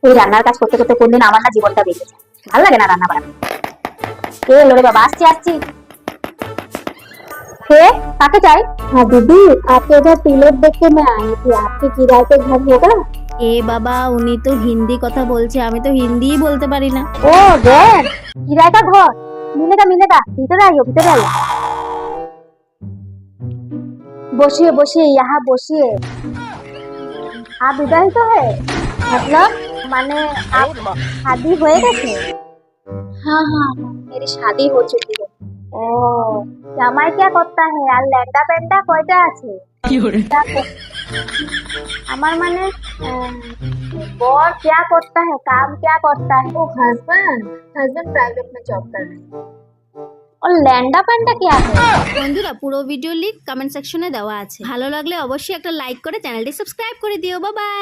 এই রান্নার কাজ করতে করতে কোনদিন আমার না জীবনটা বেঁচে যায়। ভালো লাগে না রান্না বান্না। কে এলো রে বাবা? আসছি আসছি। কে? কাকে চাই? हाँ दीदी, आपके उधर टिलर देख के मैं आई थी। आपके किराए पे घर होगा? এ বাবা, উনি তো হিন্দি কথা বলছে, আমি তো হিন্দিই বলতে পারি না। ओ गैर किराए का घर मिलेगा मिलेगा। भीतर आइयो भीतर आइयो। बसिए बसिए यहाँ बसिए। आप इधर ही तो है? मतलब माने आप शादी हुए गए? हाँ हाँ, मेरी शादी हो चुकी है। ও জামাই क्या करता है আর ল্যাংটা প্যান্টা কয়টা আছে? আমার মানে বর क्या करता है काम क्या करता है? वो हस्बैंड प्राइवेट में जॉब कर रहे हैं। और ল্যাংটা প্যান্টা क्या है? বন্ধুরা, পুরো ভিডিও লিংক কমেন্ট সেকশনে দেওয়া আছে। ভালো লাগলে অবশ্যই একটা লাইক করে চ্যানেলটি সাবস্ক্রাইব করে দিও। Bye bye.